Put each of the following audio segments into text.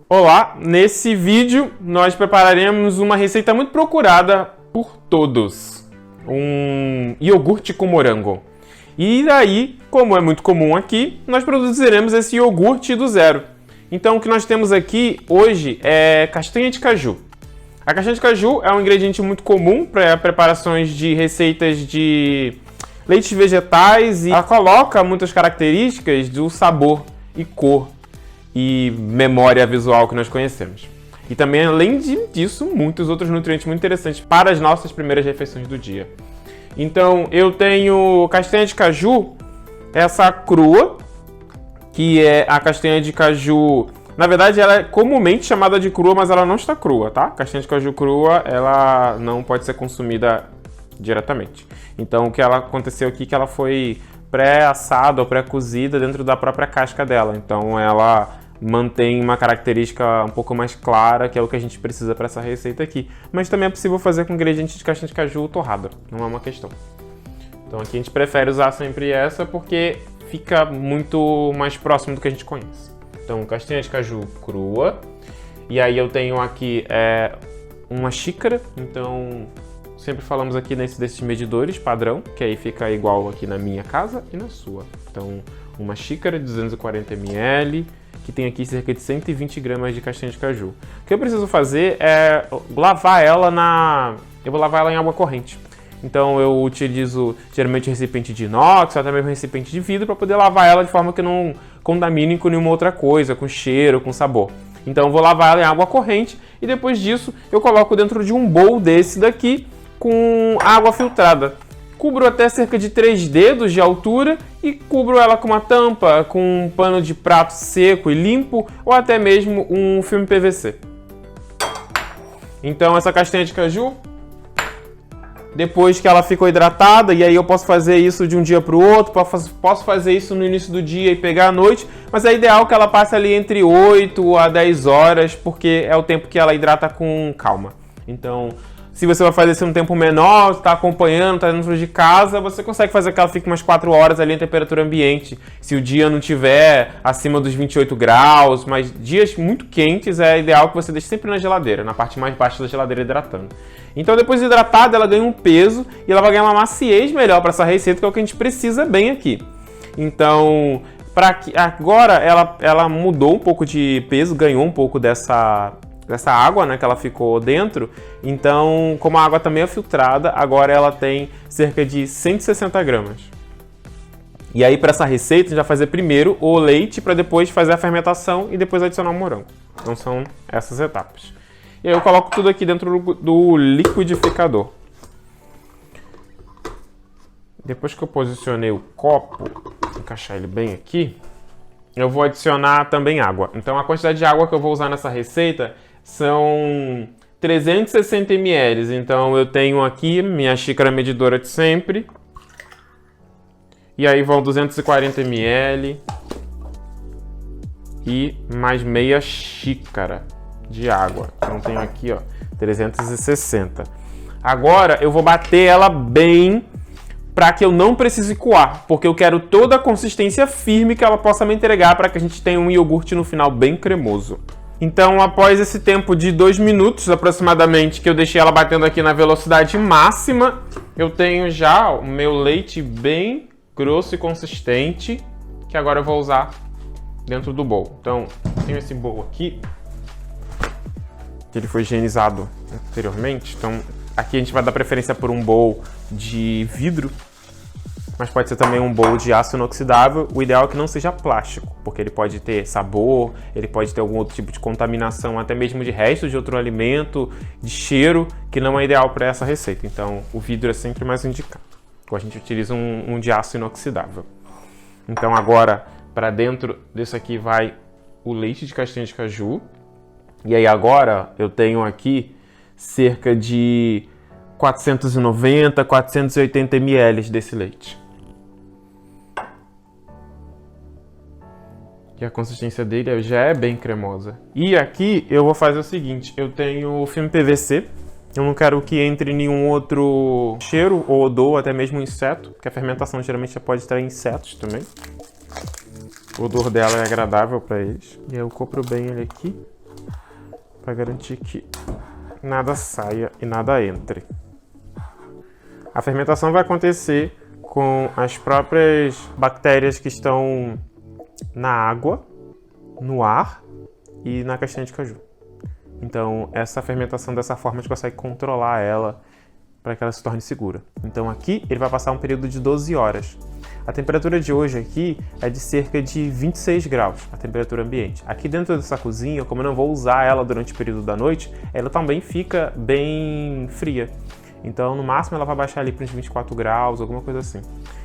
Olá, nesse vídeo nós prepararemos uma receita muito procurada por todos, um iogurte com morango. E aí, como é muito comum aqui, nós produziremos esse iogurte do zero. Então o que nós temos aqui hoje é castanha de caju. A castanha de caju é um ingrediente muito comum para preparações de receitas de leites vegetais e ela coloca muitas características do sabor e cor e memória visual que nós conhecemos. E também, além disso, muitos outros nutrientes muito interessantes para as nossas primeiras refeições do dia. Então, eu tenho castanha de caju, essa crua, que é a castanha de caju. Na verdade, ela é comumente chamada de crua, mas ela não está crua, tá? Castanha de caju crua, ela não pode ser consumida diretamente. Então, o que aconteceu aqui é que ela foi pré-assada ou pré-cozida dentro da própria casca dela. Então, ela mantém uma característica um pouco mais clara, que é o que a gente precisa para essa receita aqui. Mas também é possível fazer com ingredientes de castanha de caju torrada, não é uma questão. Então, aqui a gente prefere usar sempre essa porque fica muito mais próximo do que a gente conhece. Então, castanha de caju crua. E aí eu tenho aqui uma xícara. Então, sempre falamos aqui desses medidores padrão, que aí fica igual aqui na minha casa e na sua. Então, uma xícara de 240 ml, que tem aqui cerca de 120 gramas de castanha de caju. O que eu preciso fazer é lavar ela Eu vou lavar ela em água corrente. Então eu utilizo geralmente recipiente de inox, ou até mesmo recipiente de vidro, para poder lavar ela de forma que não contamine com nenhuma outra coisa, com cheiro, com sabor. Então eu vou lavar ela em água corrente e depois disso eu coloco dentro de um bowl desse daqui com água filtrada. Cubro até cerca de 3 dedos de altura e cubro ela com uma tampa, com um pano de prato seco e limpo, ou até mesmo um filme PVC. Então essa castanha de caju, depois que ela ficou hidratada, e aí eu posso fazer isso de um dia para o outro, posso fazer isso no início do dia e pegar à noite, mas é ideal que ela passe ali entre 8 a 10 horas, porque é o tempo que ela hidrata com calma. Então, se você vai fazer isso em um tempo menor, está acompanhando, está dentro de casa, você consegue fazer que ela fique umas 4 horas ali em temperatura ambiente. Se o dia não tiver acima dos 28 graus, mas dias muito quentes, é ideal que você deixe sempre na geladeira, na parte mais baixa da geladeira hidratando. Então depois de hidratada, ela ganha um peso e ela vai ganhar uma maciez melhor para essa receita, que é o que a gente precisa bem aqui. Então, agora ela mudou um pouco de peso, ganhou um pouco dessa água, né, que ela ficou dentro. Então, como a água também é filtrada, agora ela tem cerca de 160 gramas. E aí, para essa receita, a gente vai fazer primeiro o leite para depois fazer a fermentação e depois adicionar o morango. Então, são essas etapas. E aí eu coloco tudo aqui dentro do liquidificador. Depois que eu posicionei o copo, vou encaixar ele bem aqui, eu vou adicionar também água. Então, a quantidade de água que eu vou usar nessa receita são 360 ml. Então eu tenho aqui minha xícara medidora de sempre. E aí vão 240 ml. E mais meia xícara de água. Então tenho aqui, ó, 360. Agora eu vou bater ela bem para que eu não precise coar, porque eu quero toda a consistência firme que ela possa me entregar para que a gente tenha um iogurte no final bem cremoso. Então, após esse tempo de 2 minutos aproximadamente, que eu deixei ela batendo aqui na velocidade máxima, eu tenho já o meu leite bem grosso e consistente, que agora eu vou usar dentro do bowl. Então, tenho esse bowl aqui, que ele foi higienizado anteriormente. Então, aqui a gente vai dar preferência por um bowl de vidro, mas pode ser também um bowl de aço inoxidável. O ideal é que não seja plástico, porque ele pode ter sabor, ele pode ter algum outro tipo de contaminação, até mesmo de restos de outro alimento, de cheiro, que não é ideal para essa receita. Então, o vidro é sempre mais indicado. A gente utiliza um de aço inoxidável. Então, agora, para dentro desse aqui vai o leite de castanha de caju. E aí agora eu tenho aqui cerca de 490, 480 ml desse leite. E a consistência dele já é bem cremosa. E aqui eu vou fazer o seguinte, eu tenho o filme PVC. Eu não quero que entre nenhum outro cheiro ou odor, até mesmo inseto, porque a fermentação geralmente pode extrair insetos também. O odor dela é agradável para eles. E aí eu copro bem ele aqui. para garantir que nada saia e nada entre. A fermentação vai acontecer com as próprias bactérias que estão na água, no ar e na castanha de caju. Então, essa fermentação dessa forma a gente consegue controlar ela para que ela se torne segura. Então aqui ele vai passar um período de 12 horas. A temperatura de hoje aqui é de cerca de 26 graus, a temperatura ambiente. Aqui dentro dessa cozinha, como eu não vou usar ela durante o período da noite, ela também fica bem fria. Então no máximo ela vai baixar ali para uns 24 graus, alguma coisa assim.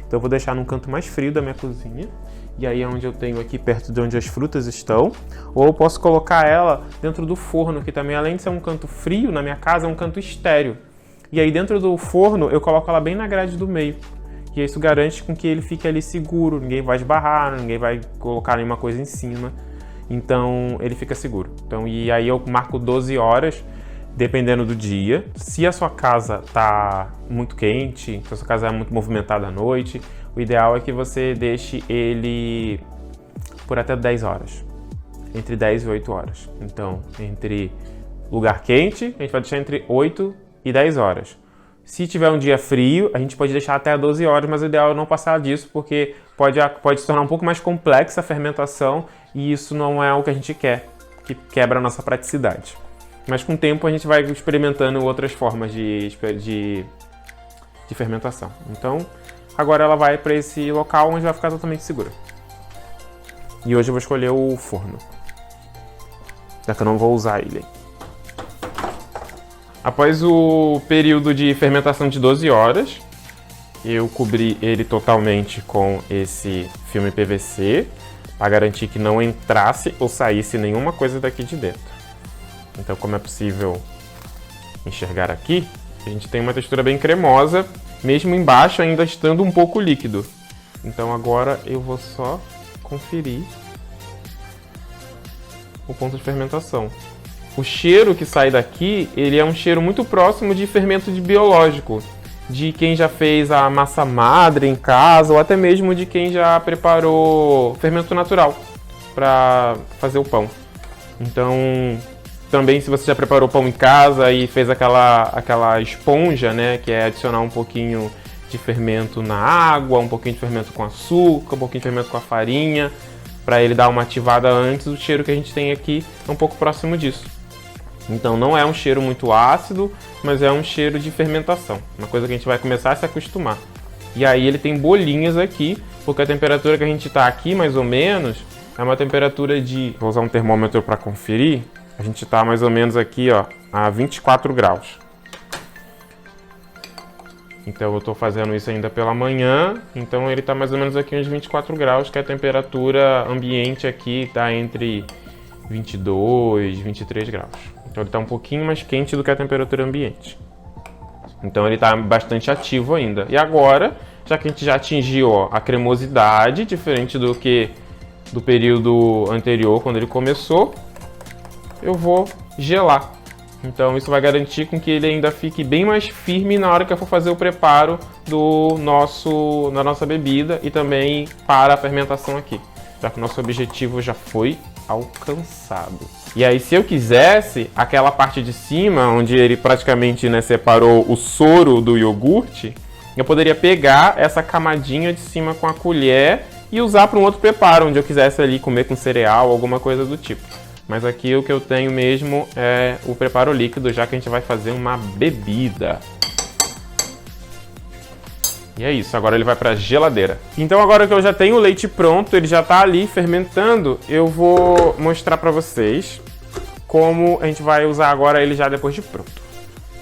Então eu vou deixar num canto mais frio da minha cozinha. E aí é onde eu tenho aqui perto de onde as frutas estão. Ou eu posso colocar ela dentro do forno, que também além de ser um canto frio, na minha casa é um canto estéreo. E aí dentro do forno eu coloco ela bem na grade do meio. E isso garante com que ele fique ali seguro, ninguém vai esbarrar, ninguém vai colocar nenhuma coisa em cima. Então ele fica seguro. Então, e aí eu marco 12 horas, dependendo do dia. Se a sua casa está muito quente, se a sua casa é muito movimentada à noite, o ideal é que você deixe ele por até 10 horas. Entre 10 e 8 horas. Então, entre lugar quente, a gente vai deixar entre 8 e 10 horas. Se tiver um dia frio, a gente pode deixar até 12 horas, mas o ideal é não passar disso, porque pode se tornar um pouco mais complexa a fermentação e isso não é o que a gente quer, que quebra a nossa praticidade. Mas com o tempo a gente vai experimentando outras formas de fermentação. Então, agora ela vai para esse local onde vai ficar totalmente segura. E hoje eu vou escolher o forno, já que eu não vou usar ele. Após o período de fermentação de 12 horas, eu cobri ele totalmente com esse filme PVC para garantir que não entrasse ou saísse nenhuma coisa daqui de dentro. Então, como é possível enxergar aqui, a gente tem uma textura bem cremosa, mesmo embaixo ainda estando um pouco líquido. Então agora eu vou só conferir o ponto de fermentação. O cheiro que sai daqui, ele é um cheiro muito próximo de fermento biológico, de quem já fez a massa madre em casa, ou até mesmo de quem já preparou fermento natural para fazer o pão. Então, também se você já preparou pão em casa e fez aquela esponja, né, que é adicionar um pouquinho de fermento na água, um pouquinho de fermento com açúcar, um pouquinho de fermento com a farinha, para ele dar uma ativada antes, o cheiro que a gente tem aqui é um pouco próximo disso. Então não é um cheiro muito ácido, mas é um cheiro de fermentação. Uma coisa que a gente vai começar a se acostumar. E aí ele tem bolinhas aqui, porque a temperatura que a gente está aqui, mais ou menos, é uma temperatura de... Vou usar um termômetro para conferir. A gente está mais ou menos aqui, ó, a 24 graus. Então eu estou fazendo isso ainda pela manhã. Então ele está mais ou menos aqui uns 24 graus, que a temperatura ambiente aqui está entre 22 e 23 graus. Então ele está um pouquinho mais quente do que a temperatura ambiente. Então ele está bastante ativo ainda. E agora, já que a gente já atingiu, ó, a cremosidade, diferente do que do período anterior, quando ele começou, eu vou gelar. Então isso vai garantir com que ele ainda fique bem mais firme na hora que eu for fazer o preparo da nossa bebida e também para a fermentação aqui, já que o nosso objetivo já foi alcançado. E aí, se eu quisesse, aquela parte de cima, onde ele praticamente, né, separou o soro do iogurte, eu poderia pegar essa camadinha de cima com a colher e usar para um outro preparo, onde eu quisesse ali comer com cereal, alguma coisa do tipo. Mas aqui o que eu tenho mesmo é o preparo líquido, já que a gente vai fazer uma bebida. E é isso, agora ele vai para a geladeira. Então agora que eu já tenho o leite pronto, ele já está ali fermentando, eu vou mostrar para vocês como a gente vai usar agora ele já depois de pronto.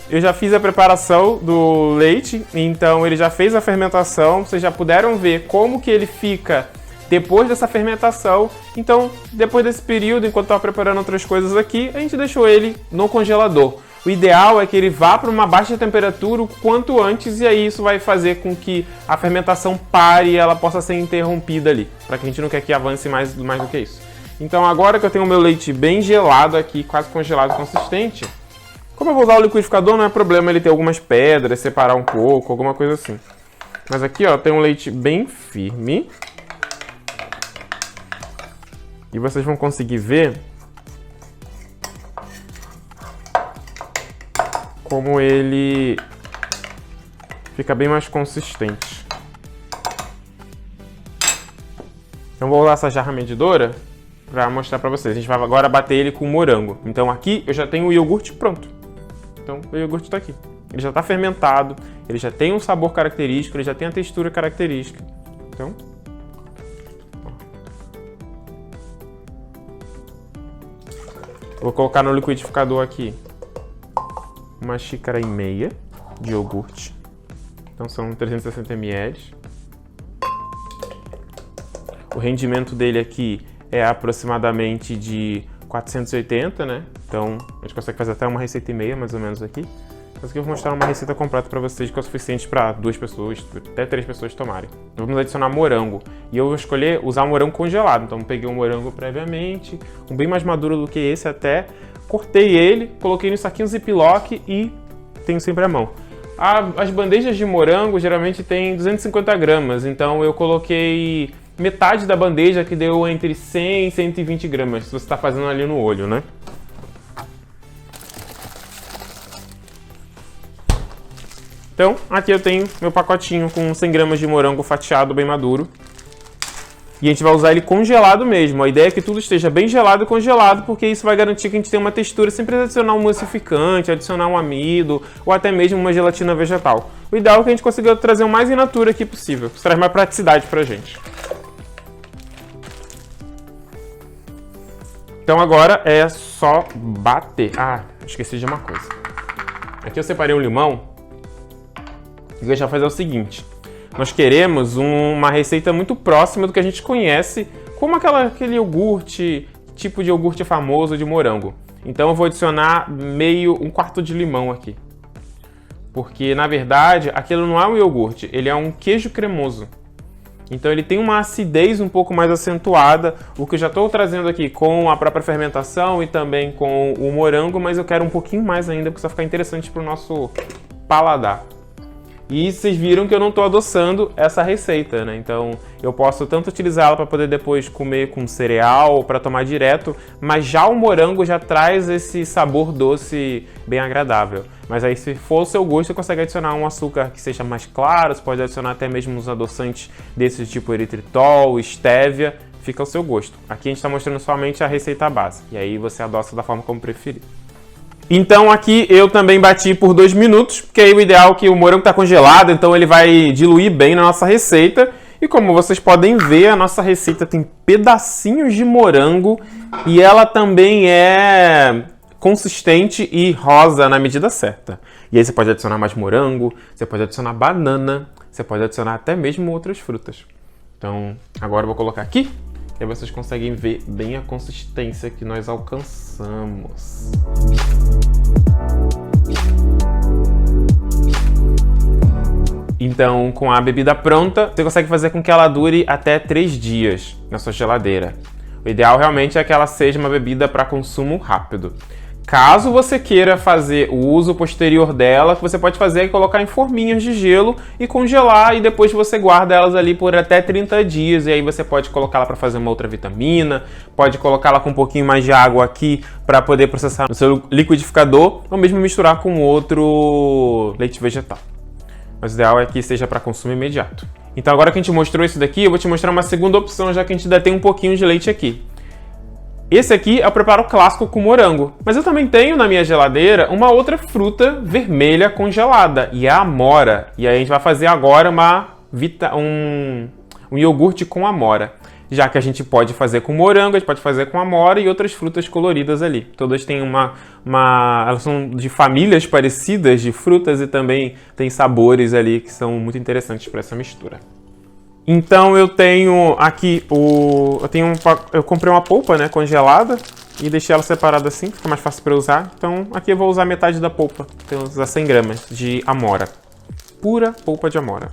Eu já fiz a preparação do leite, então ele já fez a fermentação, vocês já puderam ver como que ele fica depois dessa fermentação. Então, depois desse período, enquanto eu estava preparando outras coisas aqui, a gente deixou ele no congelador. O ideal é que ele vá para uma baixa temperatura o quanto antes, e aí isso vai fazer com que a fermentação pare e ela possa ser interrompida ali, para que a gente não quer que avance mais do que isso. Então agora que eu tenho o meu leite bem gelado aqui, quase congelado, consistente, como eu vou usar o liquidificador, não é problema ele ter algumas pedras, separar um pouco, alguma coisa assim. Mas aqui, ó, tem um leite bem firme. E vocês vão conseguir ver como ele fica bem mais consistente. Então vou usar essa jarra medidora para mostrar para vocês. A gente vai agora bater ele com morango. Então aqui eu já tenho o iogurte pronto. Então o iogurte está aqui. Ele já está fermentado, ele já tem um sabor característico, ele já tem a textura característica. Então, vou colocar no liquidificador aqui 1,5 xícaras de iogurte. Então são 360 ml. O rendimento dele aqui é aproximadamente de 480, né? Então a gente consegue fazer até uma receita e meia, mais ou menos aqui. Mas aqui eu vou mostrar uma receita completa para vocês que é o suficiente para 2 pessoas, até 3 pessoas tomarem. Então vamos adicionar morango. E eu vou escolher usar um morango congelado. Então peguei um morango previamente, um bem mais maduro do que esse até. Cortei ele, coloquei nos saquinhos Ziploc e tenho sempre à mão. As bandejas de morango geralmente tem 250 gramas, então eu coloquei metade da bandeja, que deu entre 100 e 120 gramas, se você está fazendo ali no olho, né? Então, aqui eu tenho meu pacotinho com 100 gramas de morango fatiado bem maduro. E a gente vai usar ele congelado mesmo. A ideia é que tudo esteja bem gelado e congelado, porque isso vai garantir que a gente tenha uma textura sem precisar adicionar um emulsificante, adicionar um amido ou até mesmo uma gelatina vegetal. O ideal é que a gente consiga trazer o mais in natura aqui possível. Isso traz mais praticidade pra gente. Então agora é só bater. Ah, esqueci de uma coisa. Aqui eu separei um limão. E eu já vou fazer o seguinte. Nós queremos uma receita muito próxima do que a gente conhece, como aquele iogurte, tipo de iogurte famoso de morango. Então eu vou adicionar um quarto de limão aqui. Porque, na verdade, aquilo não é um iogurte, ele é um queijo cremoso. Então ele tem uma acidez um pouco mais acentuada, o que eu já estou trazendo aqui com a própria fermentação e também com o morango, mas eu quero um pouquinho mais ainda, porque isso vai ficar interessante para o nosso paladar. E vocês viram que eu não estou adoçando essa receita, né? Então eu posso tanto utilizá-la para poder depois comer com cereal ou para tomar direto, mas já o morango já traz esse sabor doce bem agradável. Mas aí, se for o seu gosto, você consegue adicionar um açúcar que seja mais claro, você pode adicionar até mesmo uns adoçantes desse tipo eritritol, estévia, fica ao seu gosto. Aqui a gente está mostrando somente a receita base, e aí você adoça da forma como preferir. Então aqui eu também bati por 2 minutos, porque aí o ideal é que o morango está congelado, então ele vai diluir bem na nossa receita. E como vocês podem ver, a nossa receita tem pedacinhos de morango e ela também é consistente e rosa na medida certa. E aí você pode adicionar mais morango, você pode adicionar banana, você pode adicionar até mesmo outras frutas. Então agora eu vou colocar aqui. E aí vocês conseguem ver bem a consistência que nós alcançamos. Então, com a bebida pronta, você consegue fazer com que ela dure até 3 dias na sua geladeira. O ideal realmente é que ela seja uma bebida para consumo rápido. Caso você queira fazer o uso posterior dela, o que você pode fazer é colocar em forminhas de gelo e congelar, e depois você guarda elas ali por até 30 dias, e aí você pode colocá-la para fazer uma outra vitamina, pode colocá-la com um pouquinho mais de água aqui para poder processar no seu liquidificador, ou mesmo misturar com outro leite vegetal. Mas o ideal é que seja para consumo imediato. Então agora que a gente mostrou isso daqui, eu vou te mostrar uma segunda opção, já que a gente ainda tem um pouquinho de leite aqui. Esse aqui é o preparo clássico com morango, mas eu também tenho na minha geladeira uma outra fruta vermelha congelada, e é a amora. E aí a gente vai fazer agora um iogurte com amora. Já que a gente pode fazer com morango, a gente pode fazer com amora e outras frutas coloridas ali. Todas têm elas são de famílias parecidas de frutas e também tem sabores ali que são muito interessantes para essa mistura. Então eu tenho aqui eu comprei uma polpa, né, congelada e deixei ela separada assim, fica mais fácil para usar. Então aqui eu vou usar metade da polpa, então vou usar 100 gramas de amora, pura polpa de amora.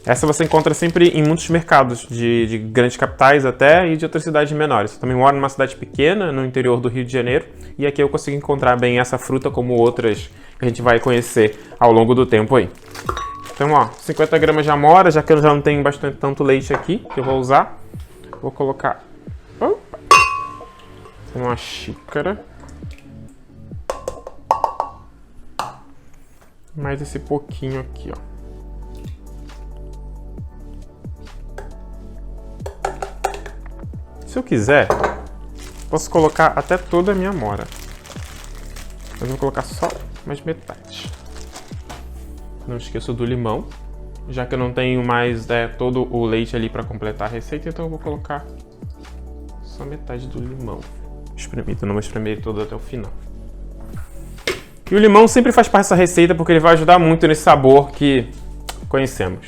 Essa você encontra sempre em muitos mercados de grandes capitais até e de outras cidades menores. Eu também moro numa cidade pequena, no interior do Rio de Janeiro, e aqui eu consigo encontrar bem essa fruta como outras que a gente vai conhecer ao longo do tempo aí. Então, ó, 50 gramas de amora, já que eu já não tenho tanto leite aqui, que eu vou usar. Vou colocar uma xícara. mais esse pouquinho aqui, ó. Se eu quiser, posso colocar até toda a minha amora. Mas eu vou colocar só mais metade. Não esqueço do limão. Já que eu não tenho mais todo o leite ali para completar a receita, então eu vou colocar só metade do limão. Espremido, não vou espremer todo até o final. E o limão sempre faz parte dessa receita porque ele vai ajudar muito nesse sabor que conhecemos.